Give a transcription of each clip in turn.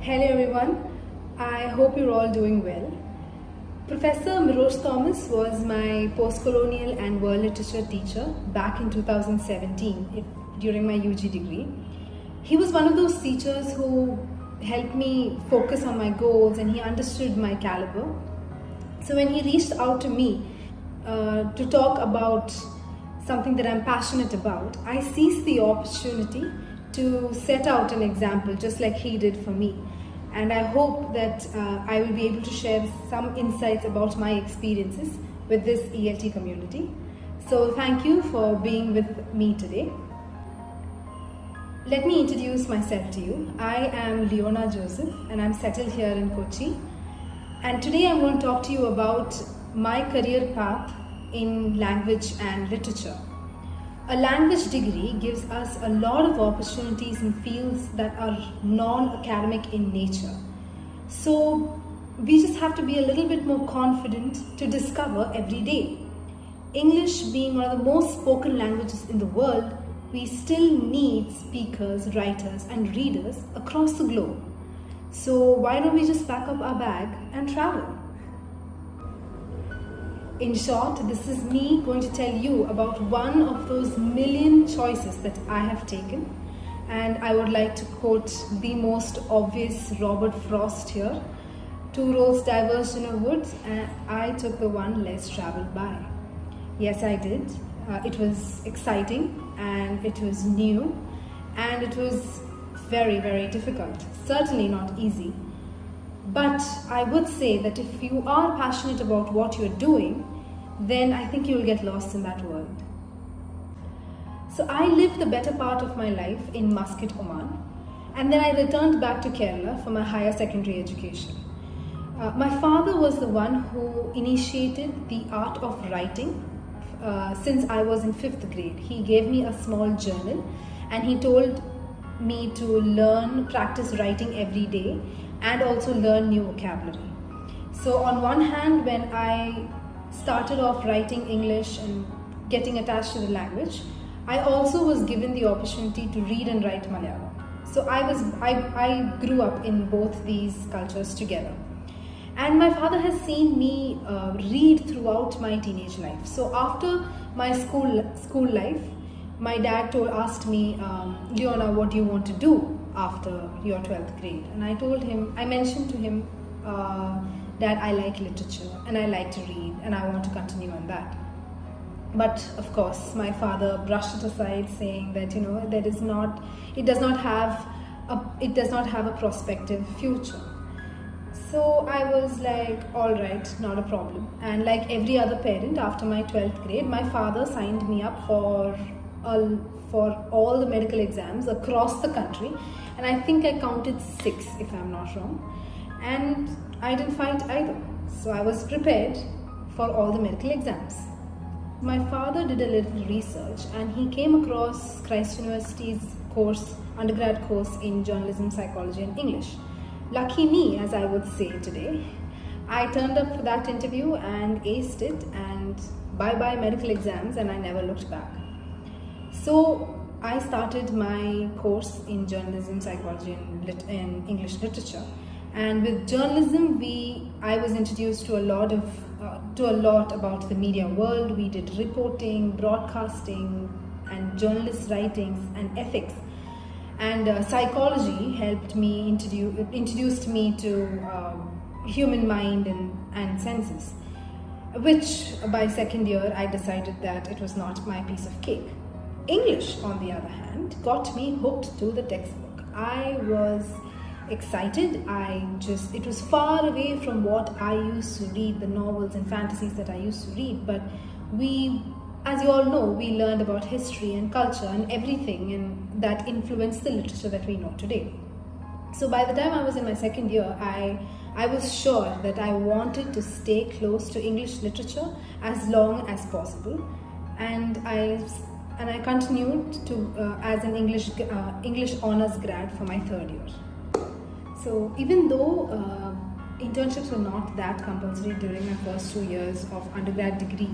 Hello everyone, I hope you're all doing well. Professor Mirosh Thomas was my post-colonial and world literature teacher back in 2017 during my UG degree. He was one of those teachers who helped me focus on my goals and he understood my caliber. So when he reached out to me to talk about something that I'm passionate about, I seized the opportunity to set out an example just like he did for me. And I hope that I will be able to share some insights about my experiences with this ELT community. So thank you for being with me today. Let me introduce myself to you. I am Leona Joseph and I'm settled here in Kochi. And today I'm going to talk to you about my career path in language and literature. A language degree gives us a lot of opportunities in fields that are non-academic in nature. So we just have to be a little bit more confident to discover every day. English being one of the most spoken languages in the world, we still need speakers, writers and readers across the globe. So why don't we just pack up our bag and travel? In short, this is me going to tell you about one of those million choices that I have taken. And I would like to quote the most obvious Robert Frost here. 2 roads diverged in a wood and I took the one less traveled by. Yes, I did. It was exciting and it was new and it was very, very difficult. Certainly not easy. But I would say that if you are passionate about what you're doing, then I think you'll get lost in that world. So I lived the better part of my life in Muscat, Oman, and then I returned back to Kerala for my higher secondary education. My father was the one who initiated the art of writing since I was in 5th grade. He gave me a small journal and he told me to practice writing every day and also learn new vocabulary. So on one hand, when I started off writing English and getting attached to the language, I also was given the opportunity to read and write Malayalam. So I grew up in both these cultures together. And my father has seen me read throughout my teenage life. So after my school life, my dad asked me, Leona, what do you want to do after your 12th grade? And I mentioned to him that I like literature and I like to read and I want to continue on that. But of course, my father brushed it aside, saying that it does not have a prospective future. So I was like, all right, not a problem. And like every other parent, after my 12th grade, my father signed me up for all the medical exams across the country, and I think I counted 6 if I'm not wrong, and I didn't fight either. So I was prepared for all the medical exams. My father did a little research and he came across Christ University's undergrad course in journalism, psychology and English. Lucky me, as I would say today. I turned up for that interview and aced it, and bye-bye medical exams, and I never looked back. So I started my course in journalism, psychology and English literature. And with journalism, I was introduced to a lot about the media world. We did reporting, broadcasting, and journalist writings and ethics. And psychology helped me introduced me to human mind and senses, which by second year I decided that it was not my piece of cake. English, on the other hand, got me hooked to the textbook. I was excited. It was far away from what I used to read, the novels and fantasies that I used to read, but as you all know, we learned about history and culture and everything, and that influenced the literature that we know today. So by the time I was in my second year, I was sure that I wanted to stay close to English literature as long as possible, and I continued to as an English honors grad for my 3rd year. So even though internships were not that compulsory during my first 2 years of undergrad degree,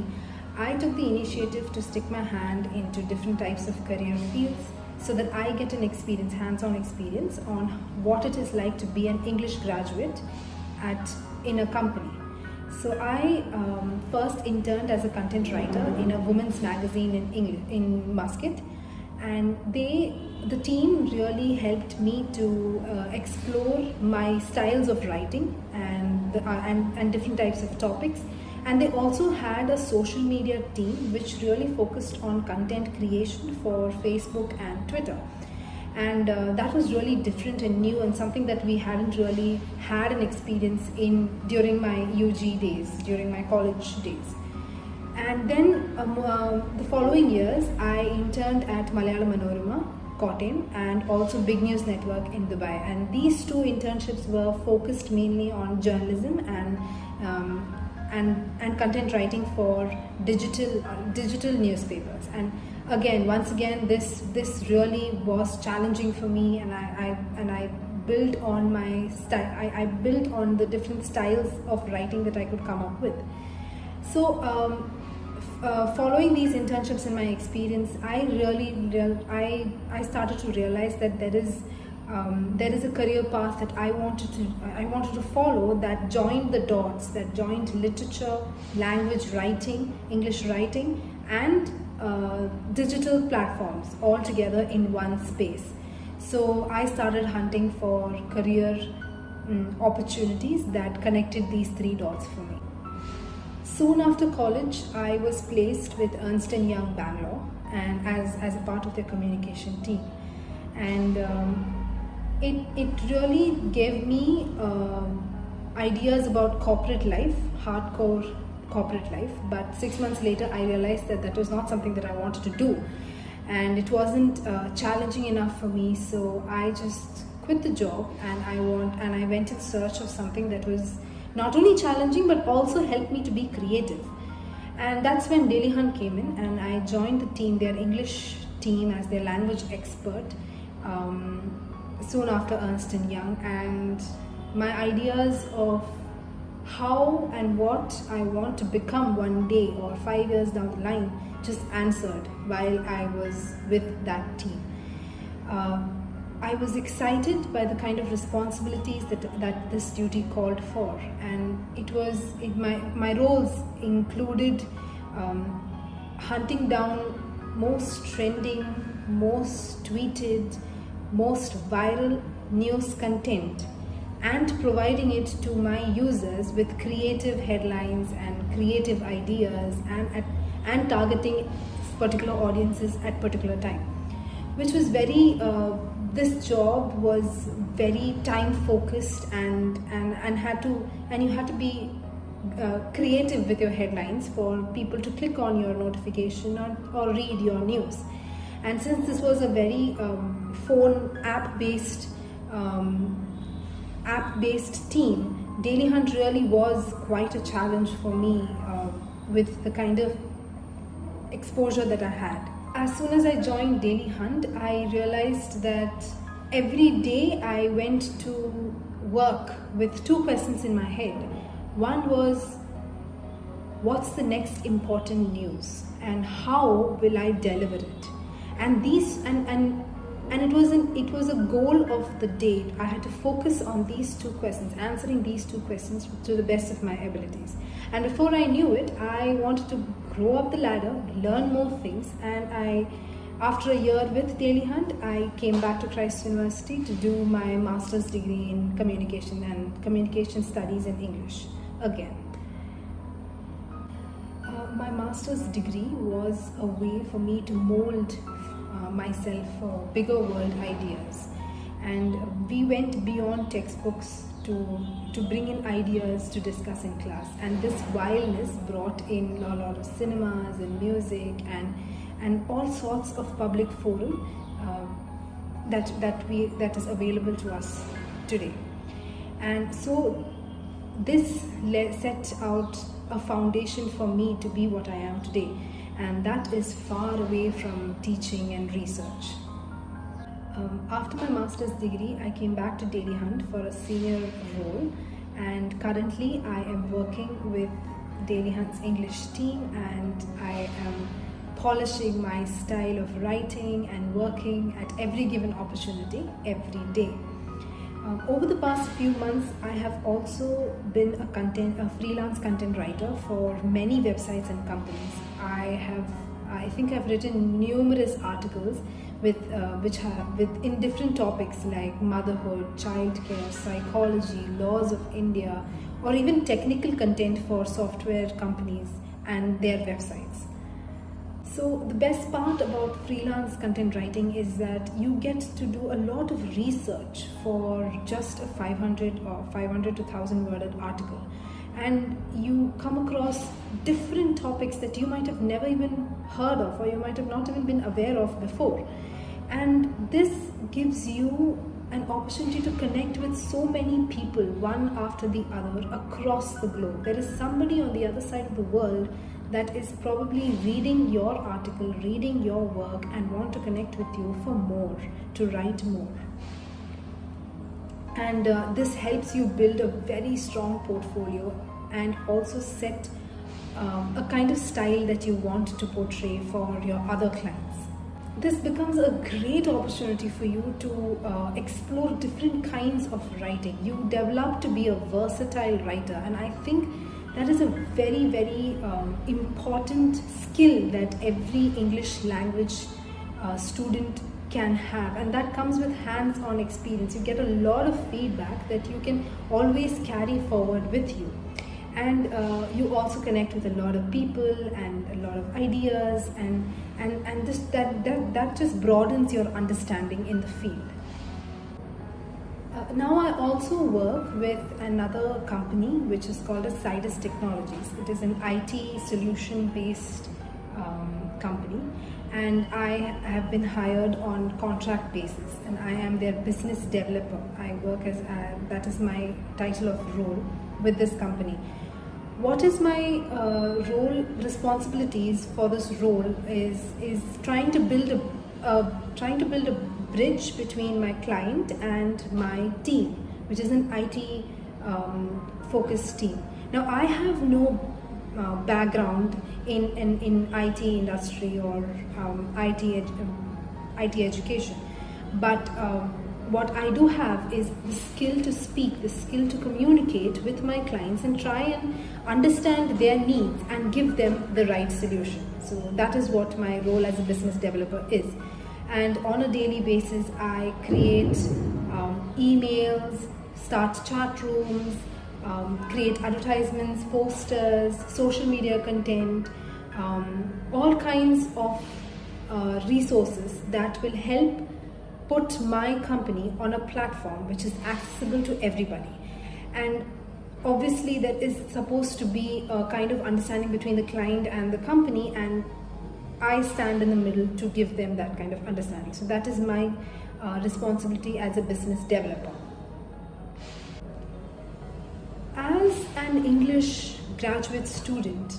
I took the initiative to stick my hand into different types of career fields, so that I get an experience, hands-on experience on what it is like to be an English graduate in a company. So I first interned as a content writer in a women's magazine in Muscat, and the team really helped me to explore my styles of writing and different types of topics. And they also had a social media team which really focused on content creation for Facebook and Twitter. And that was really different and new, and something that we hadn't really had an experience in during my UG days, during my college days. And then the following years, I interned at Malayalam Manorama, Kottayam, and also Big News Network in Dubai. And these two internships were focused mainly on journalism and content writing for digital newspapers. And once again, this really was challenging for me, and I built on my style. I built on the different styles of writing that I could come up with. So following these internships and my experience, I started to realize that there is a career path that I wanted to follow, that joined the dots, that joined literature, language writing, English writing, and digital platforms all together in one space. So I started hunting for career opportunities that connected these three dots for me. Soon after college, I was placed with Ernst & Young Bangalore, and as a part of their communication team. And it really gave me ideas about corporate life, hardcore corporate life. But 6 months later, I realized that was not something that I wanted to do, and it wasn't challenging enough for me. So I just quit the job, and I went in search of something that was not only challenging but also helped me to be creative. And that's when Daily Hunt came in, and I joined the team, their English team, as their language expert soon after Ernst & Young. And my ideas of how and what I want to become one day or 5 years down the line just answered while I was with that team. I was excited by the kind of responsibilities that this duty called for, and my roles included hunting down most trending, most tweeted, most viral news content and providing it to my users with creative headlines and creative ideas, and targeting particular audiences at particular time, which was this job was very time focused, and you had to be creative with your headlines for people to click on your notification or read your news. And since this was a very phone app-based team, Daily Hunt really was quite a challenge for me with the kind of exposure that I had. As soon as I joined Daily Hunt, I realized that every day I went to work with two questions in my head. One was, what's the next important news, and how will I deliver it? And it was a goal of the day. I had to focus on these two questions, answering these two questions to the best of my abilities. And before I knew it, I wanted to grow up the ladder, learn more things, and after a year with Daily Hunt, I came back to Christ University to do my master's degree in communication and communication studies in English again. My master's degree was a way for me to mold myself for bigger world ideas, and we went beyond textbooks to bring in ideas to discuss in class. And this wildness brought in a lot of cinemas and music and all sorts of public forum that is available to us today. And so this set out a foundation for me to be what I am today, and that is far away from teaching and research. After my master's degree, I came back to Daily Hunt for a senior role, and currently I am working with Daily Hunt's English team, and I am polishing my style of writing and working at every given opportunity every day. Over the past few months, I have also been a freelance content writer for many websites and companies. I think I've written numerous articles with in different topics like motherhood, childcare, psychology, laws of India, or even technical content for software companies and their websites. So the best part about freelance content writing is that you get to do a lot of research for just a 500 to 1000 worded article, and you come across different topics that you might have never even heard of, or you might have not even been aware of before. And this gives you an opportunity to connect with so many people, one after the other, across the globe. There is somebody on the other side of the world that is probably reading your article, reading your work, and want to connect with you for more, to write more. And this helps you build a very strong portfolio and also set a kind of style that you want to portray for your other clients. This becomes a great opportunity for you to explore different kinds of writing. You develop to be a versatile writer, and I think that is a very, very important skill that every English language student can have, and that comes with hands-on experience. You get a lot of feedback that you can always carry forward with you, and you also connect with a lot of people and a lot of ideas, and that just broadens your understanding in the field. Now I also work with another company which is called Sidus Technologies. It is an IT solution based company, and I have been hired on contract basis, and I am their business developer. I work as that is my title of role with this company. What is my role responsibilities for this role is trying to build a bridge between my client and my team, which is an IT focused team. Now I have no background in IT industry or IT education, but what I do have is the skill to speak, the skill to communicate with my clients and try and understand their needs and give them the right solution. So that is what my role as a business developer is. And on a daily basis, I create emails, start chat rooms, create advertisements, posters, social media content, all kinds of resources that will help put my company on a platform which is accessible to everybody. And obviously there is supposed to be a kind of understanding between the client and the company, and I stand in the middle to give them that kind of understanding. So that is my responsibility as a business developer. As an English graduate student,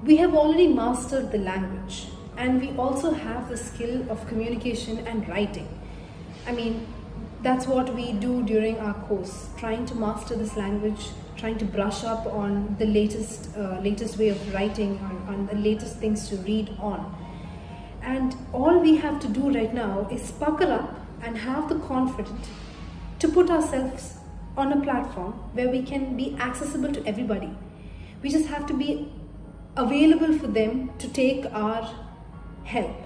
we have already mastered the language, and we also have the skill of communication and writing. I mean, that's what we do during our course, trying to master this language, trying to brush up on the latest way of writing, on the latest things to read on. And all we have to do right now is pucker up and have the confidence to put ourselves on a platform where we can be accessible to everybody. We just have to be available for them to take our help.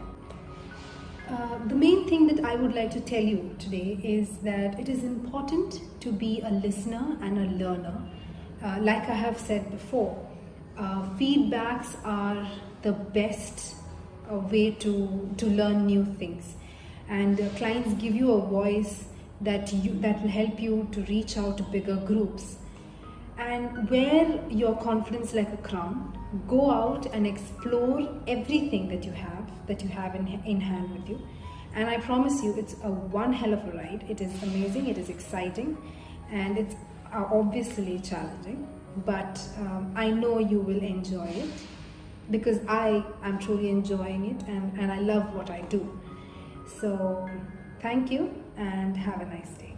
The main thing that I would like to tell you today is that it is important to be a listener and a learner. Like I have said before, feedbacks are the best way to learn new things, and clients give you a voice that will help you to reach out to bigger groups. And wear your confidence like a crown. Go out and explore everything that you have in hand with you. And I promise you, it's a one hell of a ride. It is amazing, it is exciting, and it's obviously challenging. But I know you will enjoy it, because I am truly enjoying it, and I love what I do. So thank you and have a nice day.